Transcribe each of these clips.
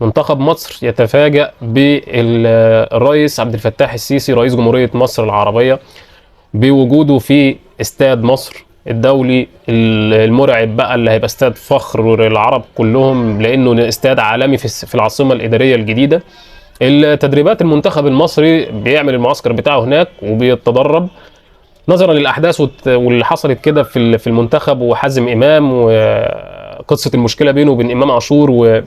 منتخب مصر يتفاجأ بالرئيس عبد الفتاح السيسي رئيس جمهورية مصر العربية بوجوده في استاد مصر الدولي المرعب بقى، اللي هيبقى استاد فخر العرب كلهم لانه استاد عالمي في العاصمة الإدارية الجديدة. التدريبات المنتخب المصري بيعمل المعسكر بتاعه هناك وبيتدرب نظرا للاحداث واللي حصلت كده في المنتخب، وحازم امام وقصه المشكله بينه وبين امام عاشور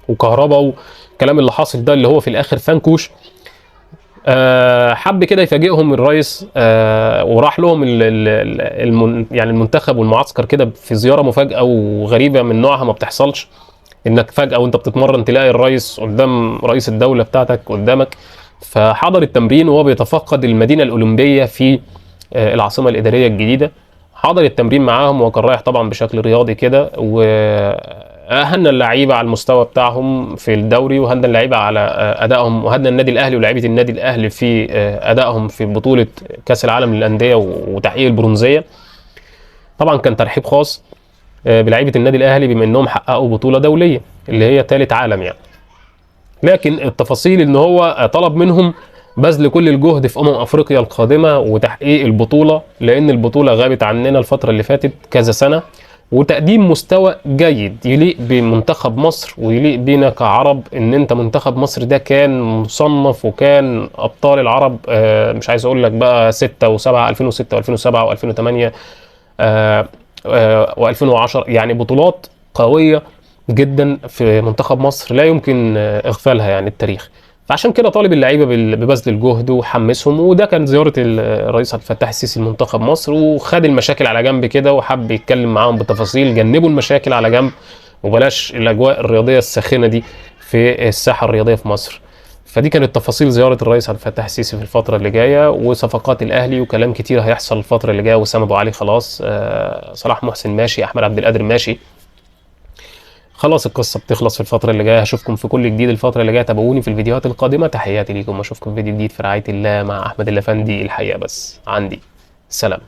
وكهربا والكلام اللي حاصل ده اللي هو في الاخر فنكوش. حب كده يفاجئهم الرئيس، وراح لهم يعني المنتخب والمعسكر كده في زياره مفاجاه وغريبه من نوعها، ما بتحصلش انك فجاه وانت بتتمرن تلاقي الرئيس قدام رئيس الدوله بتاعتك قدامك. فحضر التمرين وهو بيتفقد المدينه الاولمبيه في العاصمه الاداريه الجديده. حضر التمرين معاهم وكان رايح طبعا بشكل رياضي كده، وهنا اللعيبه على المستوى بتاعهم في الدوري، وهنا اللعيبه على ادائهم، وهنا النادي الاهلي ولاعيبه النادي الاهلي في ادائهم في بطوله كاس العالم للانديه وتحقيق البرونزيه. طبعا كان ترحيب خاص بلعيبه النادي الاهلي بما انهم حققوا بطوله دوليه اللي هي ثالث عالم يعني. لكن التفاصيل ان هو طلب منهم بذل كل الجهد في افريقيا القادمه وتحقيق البطوله، لان البطوله غابت عننا الفتره اللي فاتت كذا سنه، وتقديم مستوى جيد يليق بمنتخب مصر ويليق بينا كعرب. ان انت منتخب مصر ده كان مصنف وكان ابطال العرب، مش عايز اقول لك بقى 6 و7 2006 و2007 و2008 و2010، يعني بطولات قويه جدا في منتخب مصر لا يمكن اغفالها يعني التاريخ. فعشان كده طالب اللعيبه ببذل الجهد وحمسهم، وده كان زياره الرئيس عبد الفتاح السيسي لمنتخب مصر، وخد المشاكل على جنب كده وحب يتكلم معاهم بالتفاصيل. جنبوا المشاكل على جنب وبلاش الاجواء الرياضيه الساخنه دي في الساحه الرياضيه في مصر. فدي كانت تفاصيل زياره الرئيس عبد الفتاح السيسي في الفتره اللي جايه، وصفقات الاهلي وكلام كتير هيحصل الفتره اللي جايه. وسام ابو علي خلاص، صلاح محسن ماشي، احمد عبد القادر ماشي، خلاص القصه بتخلص في الفتره اللي جايه. هشوفكم في كل جديد الفتره اللي جايه، تابعوني في الفيديوهات القادمه. تحياتي ليكم، اشوفكم في فيديو جديد في رعايه الله مع احمد الافندي. الحقيقه بس عندي سلام.